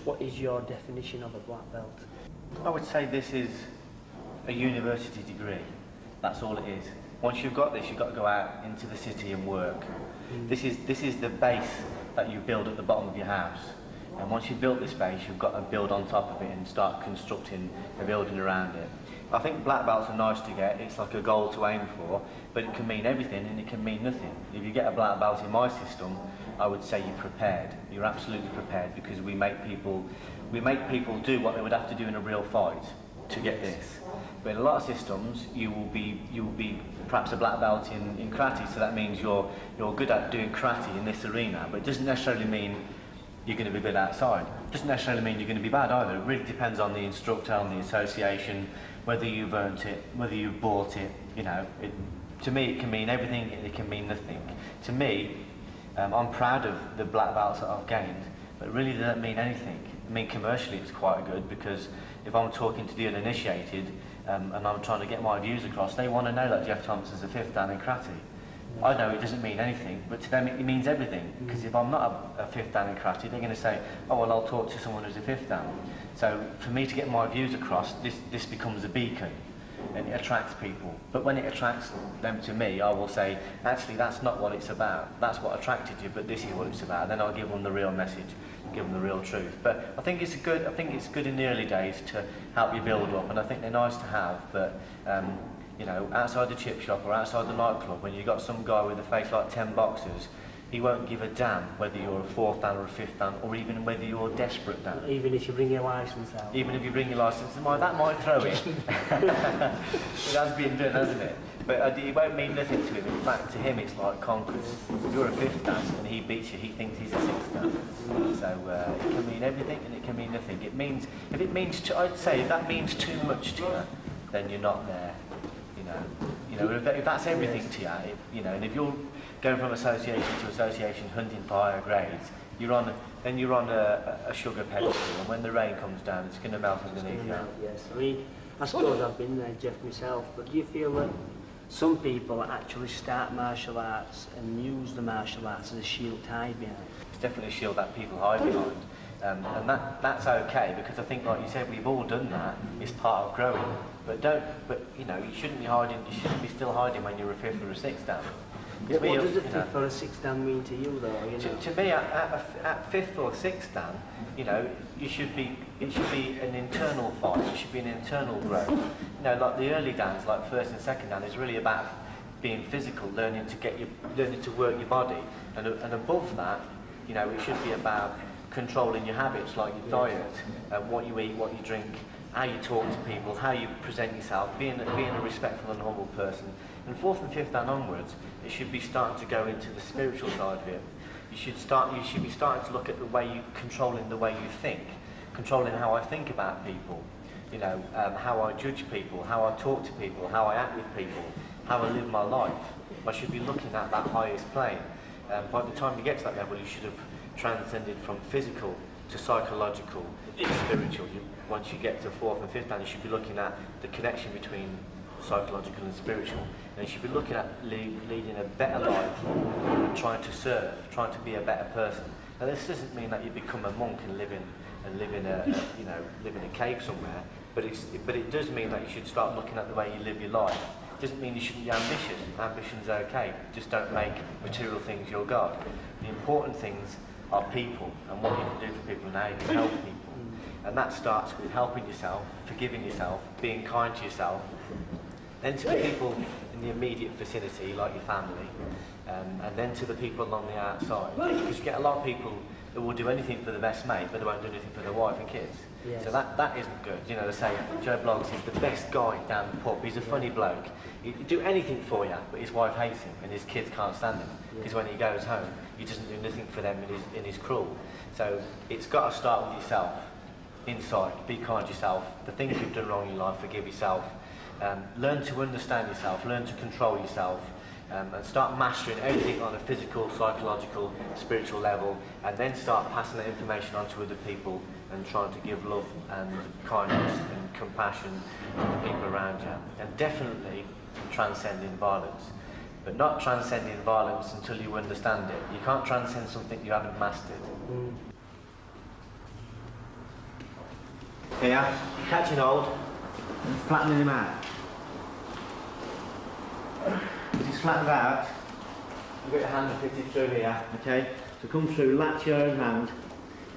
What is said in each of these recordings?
what is your definition of a black belt? I would say this is a university degree. That's all it is. Once you've got this, you've got to go out into the city and work. This is the base that you build at the bottom of your house. And once you've built this base, you've got to build on top of it and start constructing a building around it. I think black belts are nice to get. It's like a goal to aim for, but it can mean everything and it can mean nothing. If you get a black belt in my system, I would say you're prepared. You're absolutely prepared, because we make people do what they would have to do in a real fight to get this. But in a lot of systems, you will be perhaps a black belt in karate, so that means you're good at doing karate in this arena, but it doesn't necessarily mean you're going to be good outside. It doesn't necessarily mean you're going to be bad either. It really depends on the instructor, on the association, whether you've earned it, whether you've bought it. You know, to me it can mean everything, it can mean nothing. To me, I'm proud of the black belts that I've gained, but really they don't mean anything. I mean, commercially it's quite good, because if I'm talking to the uninitiated and I'm trying to get my views across, they want to know that Geoff Thompson's a 5th Dan in karate. I know it doesn't mean anything, but to them it means everything, because if I'm not a 5th Dan in karate, they're going to say, oh well, I'll talk to someone who's a 5th Dan. So for me to get my views across, this becomes a beacon, and it attracts people. But when it attracts them to me, I will say, actually that's not what it's about, that's what attracted you, but this is what it's about. And then I'll give them the real message, give them the real truth. But I think it's good in the early days to help you build up, and I think they're nice to have, but you know, outside the chip shop or outside the nightclub, when you've got some guy with a face like 10 boxers, he won't give a damn whether you're a 4th Dan or a 5th Dan, or even whether you're a desperate Dan. Even if you bring your licence out? Even if you bring your licence, that might throw it. It has been done, hasn't it? But it won't mean nothing to him. In fact, to him it's like conquest. If you're a 5th Dan and he beats you, he thinks he's a 6th Dan. So it can mean everything and it can mean nothing. It means, I'd say if that means too much to you, then you're not there. You know, if that's everything to you, and if you're going from association to association hunting for higher grades, you're on a sugar pedestal, and when the rain comes down, it's going to melt underneath you. Yes, I mean, I suppose I've been there, Geoff, myself, but do you feel that some people actually start martial arts and use the martial arts as a shield to hide behind? It's definitely a shield that people hide behind. And that's okay, because I think, like you said, we've all done that. It's part of growing. But you know, you shouldn't be hiding. You shouldn't be still hiding when you're a 5th or a 6th Dan. Yeah, what does a 5th or a 6th Dan mean to you, though? You know? To me, at 5th or 6th Dan, you know, it should be an internal fight. It should be an internal growth. You know, like the early Dans, like 1st and 2nd Dan, is really about being physical, learning to work your body, and above that, you know, it should be about controlling your habits, like your diet, what you eat, what you drink, how you talk to people, how you present yourself, being a respectful and humble person. And 4th and 5th Dan onwards, it should be starting to go into the spiritual side of it. You should be starting to look at controlling the way you think, controlling how I think about people, you know, how I judge people, how I talk to people, how I act with people, how I live my life. I should be looking at that highest plane. By the time you get to that level, you should have transcended from physical to psychological to spiritual. Once you get to 4th and 5th Dan, you should be looking at the connection between psychological and spiritual, and you should be looking at leading a better life and trying to serve, trying to be a better person. Now this doesn't mean that you become a monk and live in a cave somewhere, but it does mean that you should start looking at the way you live your life. It doesn't mean you shouldn't be ambitious. Ambition's okay. Just don't make material things your God. The important things are people and what you can do for people and how you can help people. And that starts with helping yourself, forgiving yourself, being kind to yourself, then to the people in the immediate vicinity, like your family, and then to the people along the outside. Because you get a lot of people who will do anything for the best mate, but they won't do anything for their wife and kids. Yes. So that isn't good. You know, they say Joe Bloggs is the best guy down the pub. He's a funny bloke. He'd do anything for you, but his wife hates him and his kids can't stand him. Because when he goes home, he doesn't do nothing for them and he's cruel. So it's got to start with yourself. Inside, be kind to yourself. The things you've done wrong in your life, forgive yourself. Learn to understand yourself, learn to control yourself, and start mastering everything on a physical, psychological, spiritual level, and then start passing that information on to other people and trying to give love and kindness and compassion to the people around you. And definitely transcending violence, but not transcending violence until you understand it. You can't transcend something you haven't mastered. Here, catching hold and flattening him out. As he's flattened out, you've got your hand fitted through here, okay? So come through, latch your own hand,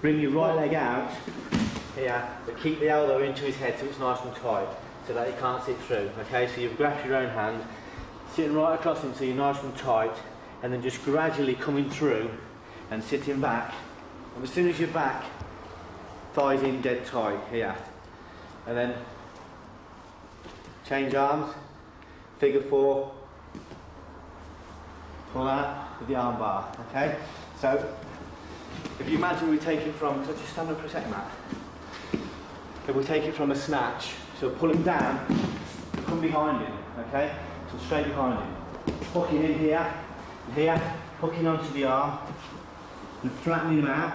bring your right leg out here, but keep the elbow into his head so it's nice and tight, so that he can't sit through, okay? So you've grabbed your own hand, sitting right across him so you're nice and tight, and then just gradually coming through and sitting back. And as soon as you're back, thighs in dead tight here. And then change arms, figure 4, pull out with the arm bar, okay? So, if you imagine we take it from, so just stand up for a second, Matt. If we take it from a snatch, so pull him down, come behind him, okay? So straight behind him. Hooking in here, and here, hooking onto the arm, and flattening him out.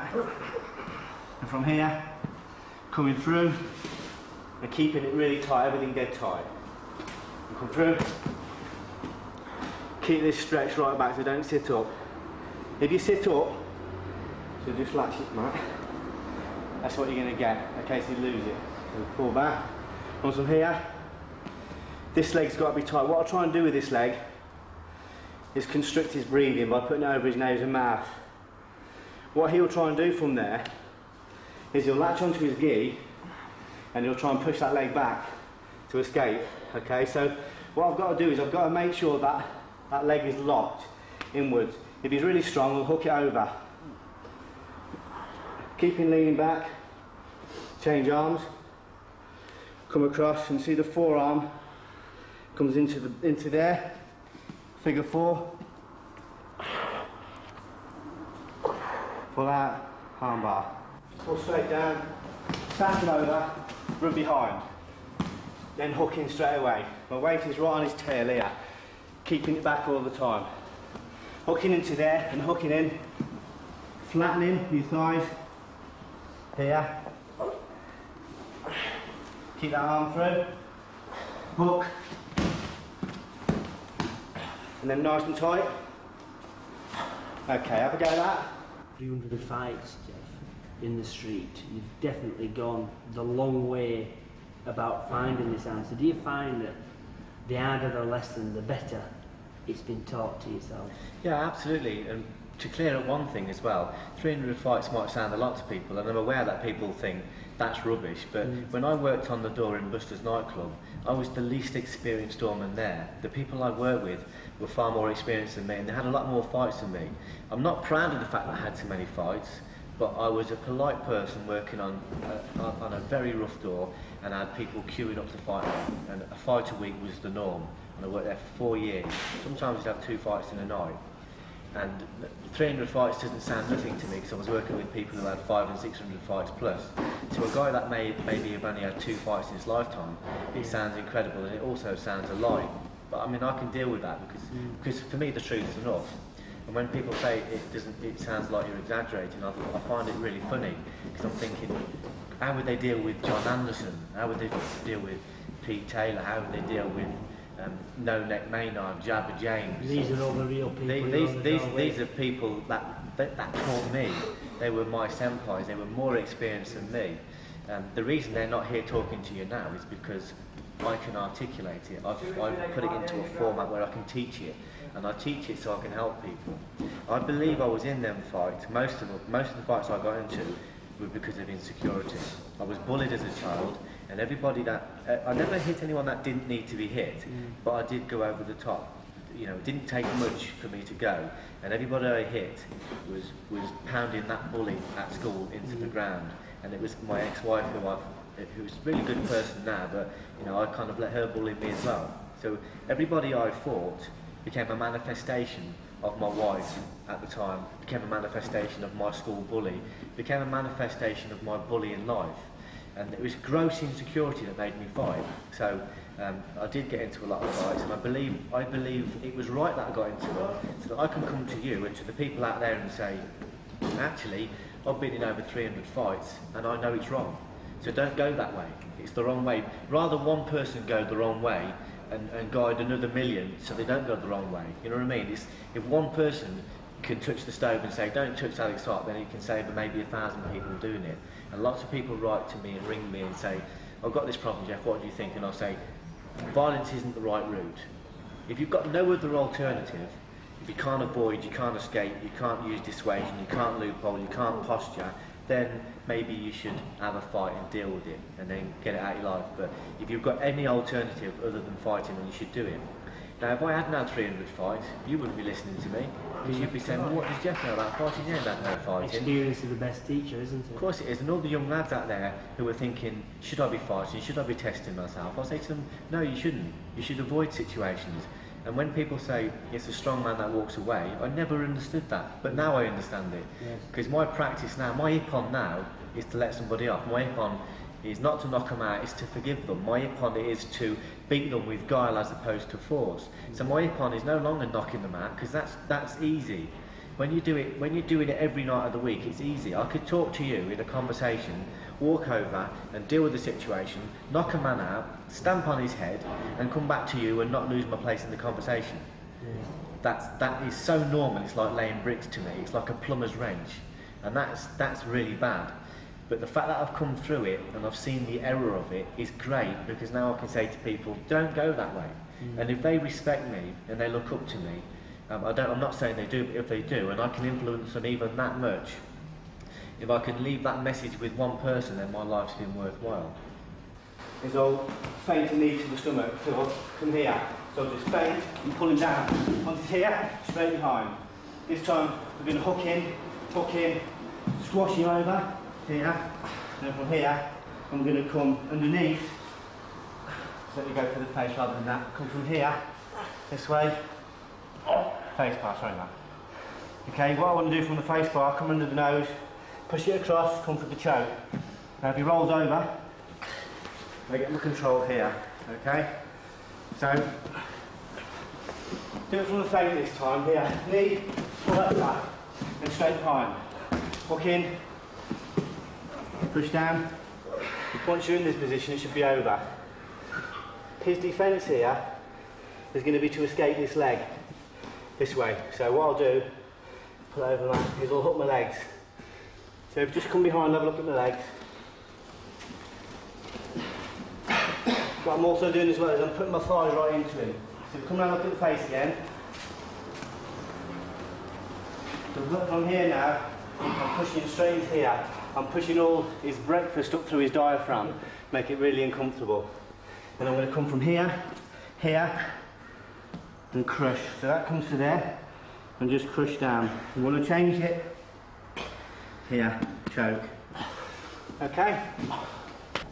And from here, coming through, and keeping it really tight, everything dead tight. And come through. Keep this stretch right back so don't sit up. If you sit up, so just latch it, Matt. That's what you're going to get, okay, so you lose it. So pull back. Comes from here. This leg's got to be tight. What I'll try and do with this leg is constrict his breathing by putting it over his nose and mouth. What he'll try and do from there is he'll latch onto his gi and he'll try and push that leg back to escape, okay? So what I've got to do is I've got to make sure that that leg is locked inwards. If he's really strong, we'll hook it over. Keep him leaning back, change arms, come across and see the forearm comes into there, figure 4, pull out, arm bar. Pull straight down, stack him over, rub behind, then hook in straight away. My weight is right on his tail here, keeping it back all the time. Hooking into there and hooking in, flattening your thighs, here. Keep that arm through, hook, and then nice and tight. Okay, have a go at that. 300 fights, Geoff, in the street. You've definitely gone the long way about finding this answer. Do you find that the harder the lesson, the better it's been taught to yourself? Yeah, absolutely. And to clear up one thing as well, 300 fights might sound a lot to people, and I'm aware that people think that's rubbish, but when I worked on the door in Buster's nightclub, I was the least experienced doorman there. The people I worked with were far more experienced than me, and they had a lot more fights than me. I'm not proud of the fact that I had so many fights, but I was a polite person working on a very rough door, and I had people queuing up to fight me, and a fight a week was the norm, and I worked there for 4 years. Sometimes you'd have 2 fights in a night. And 300 fights doesn't sound nothing to me because I was working with people who had 500 and 600 fights plus. To a guy that maybe have only had 2 fights in his lifetime, it sounds incredible, and it also sounds a lie. But I mean, I can deal with that because for me the truth's enough. And when people say it sounds like you're exaggerating, I find it really funny because I'm thinking, how would they deal with John Anderson? How would they deal with Pete Taylor? How would they deal with No Neck Maynard, Jabba James? These are all the real people. These are people that taught me. They were my senpais. They were more experienced than me. The reason they're not here talking to you now is because I can articulate it. I've put it into a format where I can teach it, and I teach it so I can help people. I believe I was in them fights. Most of the fights I got into were because of insecurity. I was bullied as a child, and everybody that I never hit anyone that didn't need to be hit, but I did go over the top. You know, it didn't take much for me to go, and everybody I hit was pounding that bully at school into the ground. And it was my ex-wife who's a really good person now, but you know, I kind of let her bully me as well. So everybody I fought became a manifestation of my wife at the time, became a manifestation of my school bully, became a manifestation of my bullying life. And it was gross insecurity that made me fight. So I did get into a lot of fights, and I believe it was right that I got into them, so that I can come to you and to the people out there and say, actually, I've been in over 300 fights, and I know it's wrong. So don't go that way. It's the wrong way. Rather one person go the wrong way and guide another million so they don't go the wrong way. You know what I mean? If one person can touch the stove and say, don't touch that, it's hot, then you can save maybe 1,000 people doing it. And lots of people write to me and ring me and say, I've got this problem, Geoff, what do you think? And I'll say, violence isn't the right route. If you've got no other alternative, if you can't avoid, you can't escape, you can't use dissuasion, you can't loophole, you can't posture, then maybe you should have a fight and deal with it and then get it out of your life. But if you've got any alternative other than fighting, then you should do it. Now, if I hadn't had 300 fights, you wouldn't be listening to me, because you'd be saying, well, what does Geoff know about fighting? You ain't had no fighting. Experience is the best teacher, isn't it? Of course it is, and all the young lads out there who are thinking, should I be fighting, should I be testing myself? I'll say to them, no, you shouldn't. You should avoid situations. And when people say, it's a strong man that walks away, I never understood that, but now I understand it. Because my practice now, my ippon now, is to let somebody off. My ippon is not to knock them out, it's to forgive them. My ippon is to beat them with guile as opposed to force. So my ippon is no longer knocking them out, because that's easy. When you're doing it every night of the week, it's easy. I could talk to you in a conversation, walk over and deal with the situation, knock a man out, stamp on his head, and come back to you and not lose my place in the conversation. That is so normal. It's like laying bricks to me. It's like a plumber's wrench, and that's really bad. But the fact that I've come through it and I've seen the error of it is great, because now I can say to people, don't go that way. And if they respect me and they look up to me, I'm not saying they do, but if they do, and I can influence them even that much, if I can leave that message with one person, then my life's been worthwhile. Is I'll feint a knee to the stomach, so I'll come here. So I'll just feint and pull him down onto here, straight behind. This time we're going to hook in, squash him over here, and then from here I'm going to come underneath. So let me go for the face rather than that. Come from here, this way. Face bar, sorry man. Okay, what I want to do from the face bar, come under the nose, push it across, come for the choke. Now if he rolls over, I get my control here, okay? So, do it from the feint this time, here. Knee, pull that back, and straight behind. Hook in, push down. Once you're in this position, it should be over. His defence here is going to be to escape this leg, this way. So what I'll do, pull over that, is I'll hook my legs. So if you just come behind, have a look at my legs. What I'm also doing as well is I'm putting my thighs right into him. So come round, look at the face again. So look from here now, I'm pushing straight into here. I'm pushing all his breakfast up through his diaphragm, make it really uncomfortable. Then I'm going to come from here, and crush. So that comes to there, and just crush down. You want to change it, here, choke. Okay?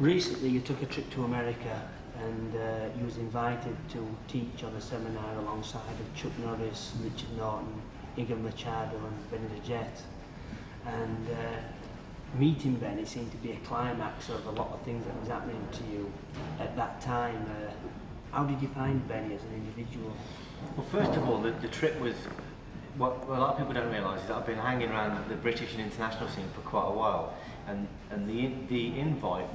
Recently you took a trip to America and you was invited to teach on a seminar alongside of Chuck Norris, Richard Norton, Igor Machado and Benedict. And meeting Ben, it seemed to be a climax of a lot of things that was happening to you at that time. How did you find Benny as an individual? Well, first of all, the trip was, what a lot of people don't realise is that I've been hanging around the British and international scene for quite a while, and the invite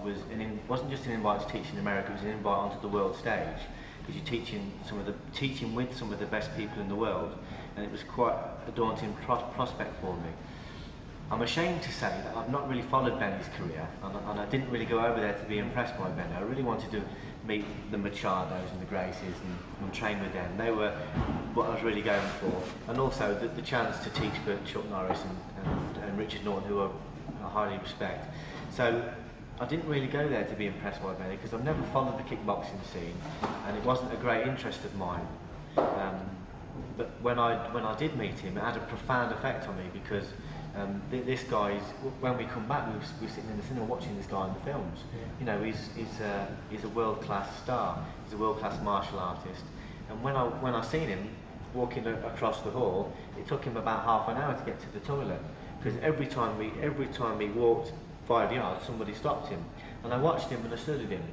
wasn't just an invite to teach in America, it was an invite onto the world stage, because you're teaching with some of the best people in the world, and it was quite a daunting prospect for me. I'm ashamed to say that I've not really followed Benny's career, and I didn't really go over there to be impressed by Benny. I really wanted to meet the Machados and the Gracies and train with them. They were what I was really going for. And also the chance to teach for Chuck Norris and Richard Norton, who I highly respect. So I didn't really go there to be impressed by Benny, because I've never followed the kickboxing scene, and it wasn't a great interest of mine. But when I did meet him, it had a profound effect on me, because this guy, when we come back, we're sitting in the cinema watching this guy in the films. You know, he's a world-class star. He's a world-class martial artist. And when I seen him walking across the hall, it took him about half an hour to get to the toilet, because every time he walked 5 yards, somebody stopped him. And I watched him and I studied him.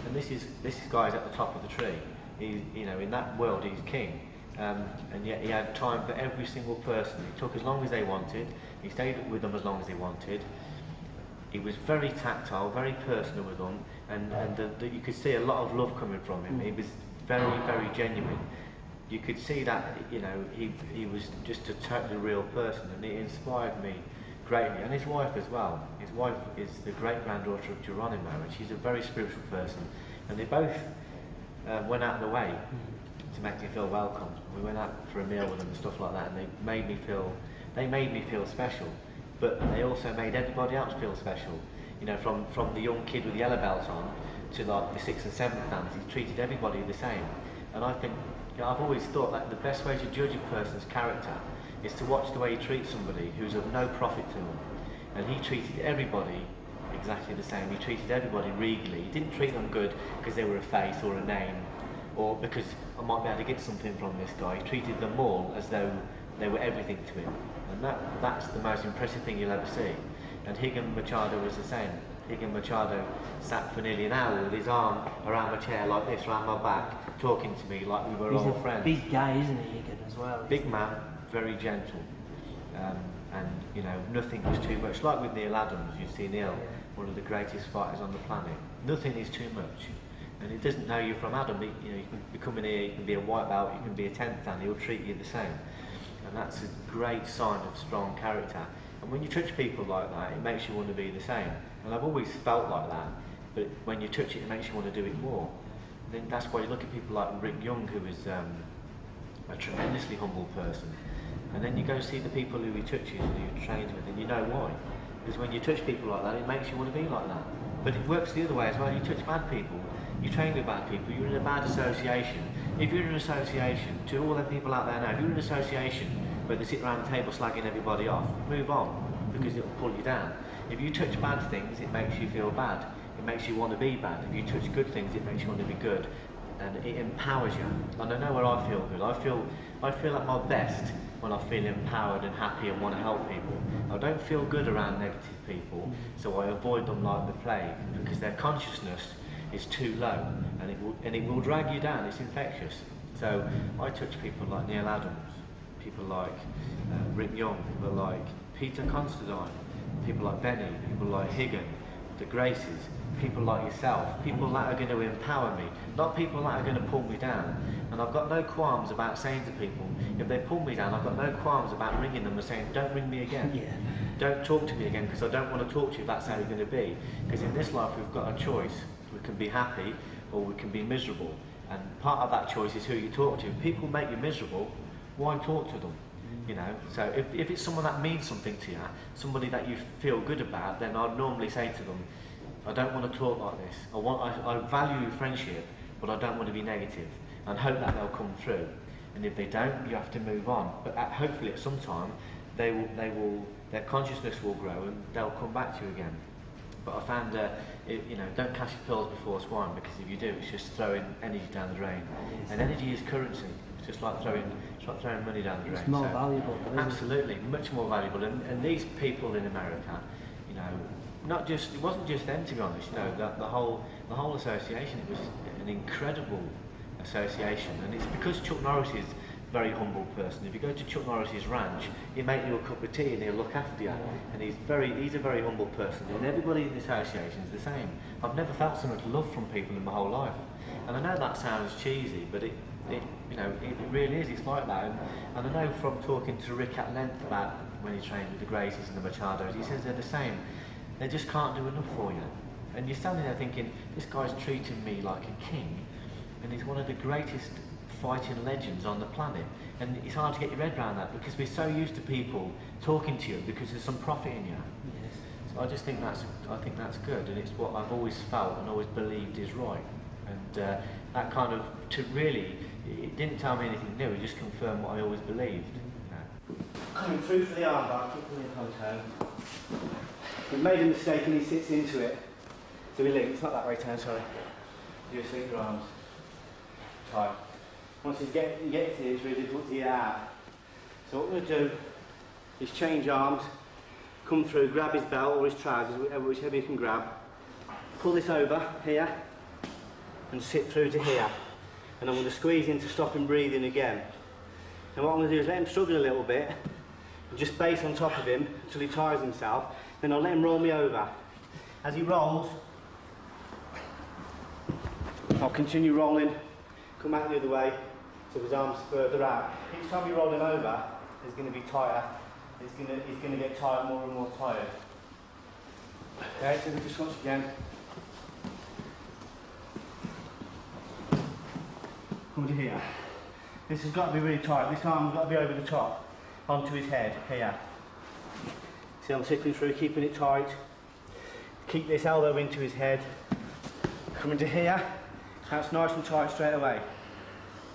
And this guy's at the top of the tree. You know, in that world, he's king. And yet he had time for every single person. He took as long as they wanted. He stayed with them as long as they wanted. He was very tactile, very personal with them, and you could see a lot of love coming from him. He was very, very genuine. you could see that, you know, he was just a totally real person, and he inspired me greatly, and his wife as well. His wife is the great-granddaughter of Geronimo, and she's a very spiritual person, and they both went out of the way to make me feel welcome. We went out for a meal with them and stuff like that, and they made me feel special, but they also made everybody else feel special. You know, from the young kid with the yellow belt on to like the 6th and 7th dans, he treated everybody the same. And I think, you know, I've always thought that the best way to judge a person's character is to watch the way he treats somebody who's of no profit to him. And he treated everybody exactly the same. He treated everybody regally. He didn't treat them good because they were a face or a name, or because I might be able to get something from this guy. He treated them all as though they were everything to him. And that's the most impressive thing you'll ever see. And Higgin Machado was the same. Higgin Machado sat for nearly an hour with his arm around my chair like this, around my back, talking to me like we were all friends. He's a big guy, isn't he, Higgin, as well? Big man, very gentle. And, you know, nothing is too much. Like with Neil Adams, you see Neil, one of the greatest fighters on the planet. Nothing is too much. And he doesn't know you from Adam. You know, you can be coming here, you can be a white belt, you can be a 10th dan, he'll treat you the same. And that's a great sign of strong character. And when you touch people like that, it makes you want to be the same. And I've always felt like that, but when you touch it, it makes you want to do it more. And then that's why you look at people like Rick Young, who is a tremendously humble person. And then you go see the people who he touches and who he trains with, and you know why. Because when you touch people like that, it makes you want to be like that. But it works the other way as well. You touch bad people, you train with bad people, you're in a bad association. If you're in an association, to all the people out there now, if you're in an association where they sit around the table slagging everybody off, move on, because it'll pull you down. If you touch bad things, it makes you feel bad. It makes you want to be bad. If you touch good things, it makes you want to be good. And it empowers you. And I know where I feel good. I feel at my best when I feel empowered and happy and want to help people. I don't feel good around negative people, so I avoid them like the plague, because their consciousness is too low, and it will drag you down. It's infectious. So I touch people like Neil Adams, people like Rick Young, people like Peter Constantine, people like Benny, people like Higgin, the Graces, people like yourself, people that are going to empower me, not people that are going to pull me down. And I've got no qualms about saying to people, if they pull me down, I've got no qualms about ringing them and saying, don't ring me again. Yeah. Don't talk to me again, because I don't want to talk to you if that's how you're going to be. Because in this life we've got a choice. We can be happy or we can be miserable. And part of that choice is who you talk to. If people make you miserable, why talk to them? You know, so if it's someone that means something to you, somebody that you feel good about, then I'd normally say to them, I don't want to talk like this. I value friendship, but I don't want to be negative, and hope that they'll come through. And if they don't, you have to move on. But hopefully at some time, their consciousness will grow and they'll come back to you again. But I found, you know, don't cast your pearls before swine, because if you do, it's just throwing energy down the drain. And energy is currency. It's just like throwing money down the drain. It's more valuable. Absolutely, much more valuable. And these people in America, you know, it wasn't just them, to be honest. You know, the whole association, it was an incredible association, and it's because Chuck Norris is a very humble person. If you go to Chuck Norris's ranch, he'll make you a cup of tea and he'll look after you. And he's a very humble person, and everybody in the association is the same. I've never felt so much love from people in my whole life. And I know that sounds cheesy, but it really is. It's like that. And I know from talking to Rick at length about when he trained with the Gracies and the Machados, he says they're the same. They just can't do enough for you. And you're standing there thinking, this guy's treating me like a king, and he's one of the greatest fighting legends on the planet. And it's hard to get your head around that, because we're so used to people talking to you because there's some profit in you. Yes. So I just think that's good, and it's what I've always felt and always believed is right. And that kind of, it didn't tell me anything new, it just confirmed what I always believed. Coming through for the armbar, kicking the toe. He made a mistake and he sits into it. So we link, it's not that way, turn, sorry. You just link your arms. Tight. Once you get to it, it's really difficult to get out. So what we're going to do is change arms, come through, grab his belt or his trousers, whichever you can grab. Pull this over here and sit through to here. And I'm going to squeeze in to stop him breathing again. And what I'm going to do is let him struggle a little bit and just base on top of him until he tires himself. Then I'll let him roll me over. As he rolls, I'll continue rolling, come out the other way, So his arms further out. Each time you roll him over, he's going to be tighter. He's going to get tired, more and more tired. Okay, so we just once again. Come to here. This has got to be really tight. This arm's got to be over the top, onto his head, here. See, I'm sifting through, keeping it tight. Keep this elbow into his head. Coming to here. That's nice and tight straight away.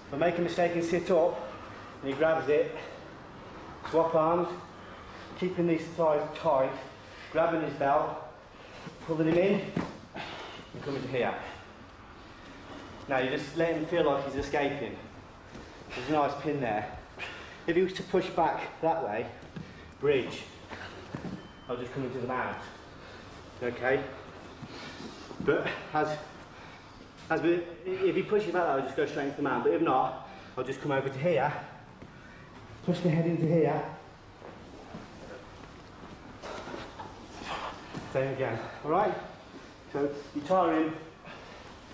If I make a mistake and sit up, and he grabs it, swap arms, keeping these thighs tight, grabbing his belt, pulling him in, and coming to here. Now you just let him feel like he's escaping. There's a nice pin there. If he was to push back that way, bridge, I'll just come into the mount. Okay? But if he pushes back, I'll just go straight into the mount. But if not, I'll just come over to here, push my head into here. Same again. Alright? So you tire him,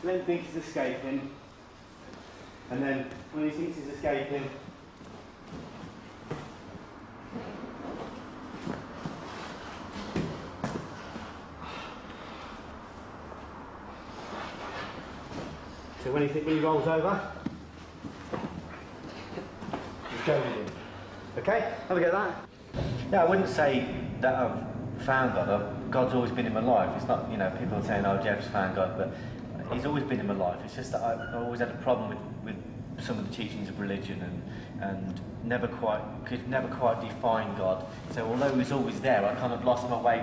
let him think he's escaping, and then when he thinks he's escaping, so when he rolls over, just go with him. Okay? Have a go at that. Yeah, I wouldn't say that I've found God. God's always been in my life. It's not, you know, people saying, oh, Geoff's found God, but he's always been in my life. It's just that I always had a problem with some of the teachings of religion and could never quite define God. So although he was always there, I kind of lost my way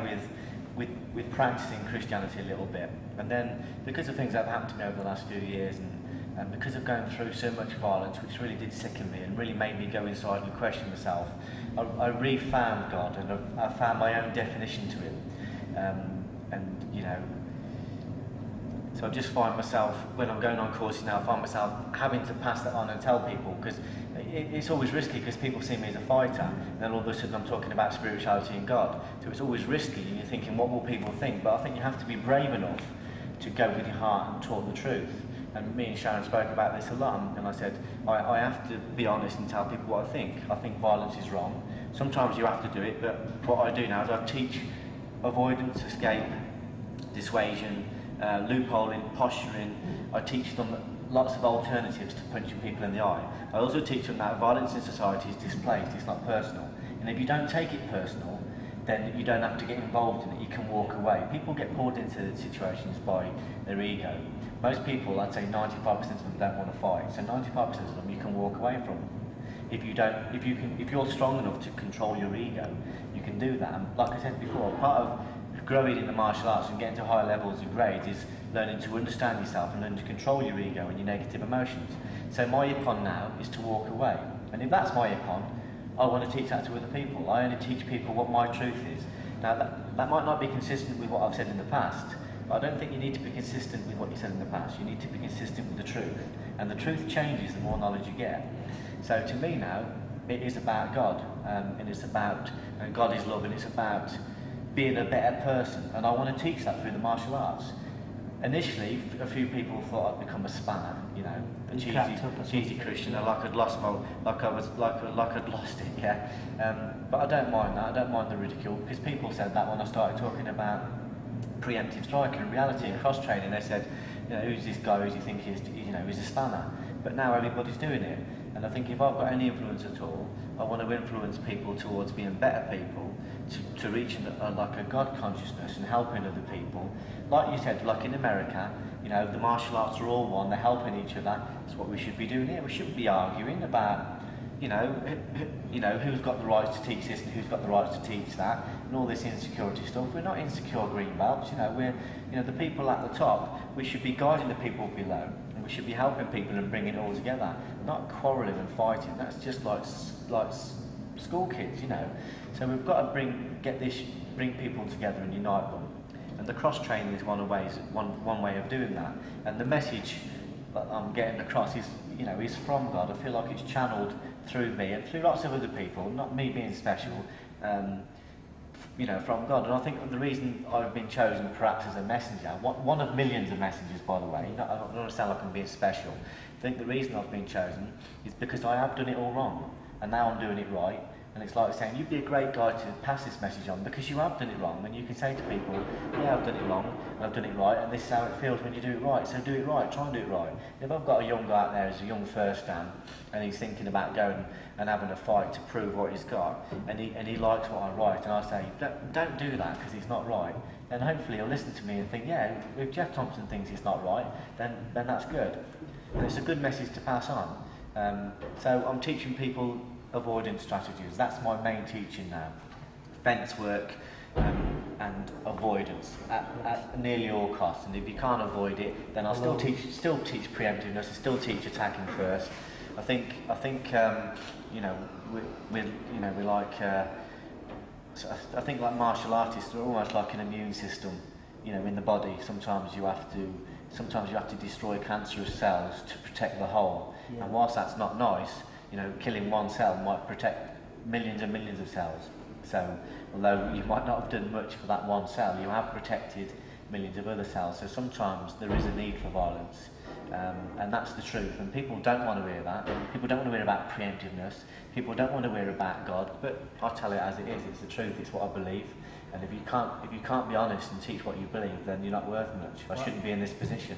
with practicing Christianity a little bit. And then because of things that have happened to me over the last few years and because of going through so much violence, which really did sicken me and really made me go inside and question myself, I re-found God, and I found my own definition to him. And you know, so I just find myself, when I'm going on courses now, I find myself having to pass that on and tell people, because it's always risky, because people see me as a fighter, and then all of a sudden I'm talking about spirituality and God. So it's always risky, and you're thinking, what will people think? But I think you have to be brave enough to go with your heart and talk the truth. And me and Sharon spoke about this a lot, and I said, I have to be honest and tell people what I think. I think violence is wrong. Sometimes you have to do it, but what I do now is I teach avoidance, escape, dissuasion, loopholing, posturing. I teach them lots of alternatives to punching people in the eye. I also teach them that violence in society is displaced, it's not personal. And if you don't take it personal, then you don't have to get involved in it, you can walk away. People get pulled into situations by their ego. Most people, I'd say 95% of them don't want to fight, so 95% of them you can walk away from. If you're strong enough to control your ego, you can do that. And like I said before, part of growing in the martial arts and getting to higher levels of grades is learning to understand yourself and learning to control your ego and your negative emotions. So my ipon now is to walk away. And if that's my ipon, I want to teach that to other people. I only teach people what my truth is. Now that might not be consistent with what I've said in the past, but I don't think you need to be consistent with what you said in the past. You need to be consistent with the truth. And the truth changes the more knowledge you get. So to me now, it is about God, and it's about, and God is love, and it's about being a better person. And I want to teach that through the martial arts. Initially, a few people thought I'd become a spanner, you know, a cheesy Christian, like I'd lost it, yeah. But I don't mind that. I don't mind the ridicule, because people said that when I started talking about preemptive striking and reality and cross training. They said, you know, who's this guy? Who does he think he is? You know, he's a spanner. But now everybody's doing it. And I think if I've got any influence at all, I want to influence people towards being better people, to reach like a God consciousness and helping other people. Like you said, like in America, you know, the martial arts are all one, they're helping each other. That's what we should be doing here. We shouldn't be arguing about, you know, who's got the rights to teach this and who's got the rights to teach that, and all this insecurity stuff. We're not insecure green belts, you know, we're, you know, the people at the top, we should be guiding the people below. We should be helping people and bringing it all together, not quarrelling and fighting. That's just like school kids, you know. So we've got to bring people together and unite them. And the cross training is one way of doing that. And the message that I'm getting across is, you know, is from God. I feel like it's channeled through me and through lots of other people, not me being special. You know, from God. And I think the reason I've been chosen perhaps as a messenger, one of millions of messengers, by the way, I don't want to sound like I'm being special. think the reason I've been chosen is because I have done it all wrong, and now I'm doing it right. And it's like saying, you'd be a great guy to pass this message on because you have done it wrong, and you can say to people, yeah, I've done it wrong, and I've done it right, and this is how it feels when you do it right, so do it right, try and do it right. If I've got a young guy out there who's a young first dan, and he's thinking about going and having a fight to prove what he's got, and he likes what I write, and I say, don't do that because it's not right, then hopefully he'll listen to me and think, yeah, if Geoff Thompson thinks it's not right, then that's good. And it's a good message to pass on. So I'm teaching people avoidance strategies. That's my main teaching now. Fence work and avoidance at nearly all costs. And if you can't avoid it, then I'll still teach preemptiveness. I still teach attacking first. I think you know we're like I think like martial artists are almost like an immune system. You know, in the body, sometimes you have to destroy cancerous cells to protect the whole. Yeah. And whilst that's not nice, you know, killing one cell might protect millions and millions of cells. So, although you might not have done much for that one cell, you have protected millions of other cells. So sometimes there is a need for violence, and that's the truth. And people don't want to hear that. People don't want to hear about preemptiveness. People don't want to hear about God. But I tell it as it is. It's the truth. It's what I believe. And if you can't be honest and teach what you believe, then you're not worth much. I shouldn't be in this position.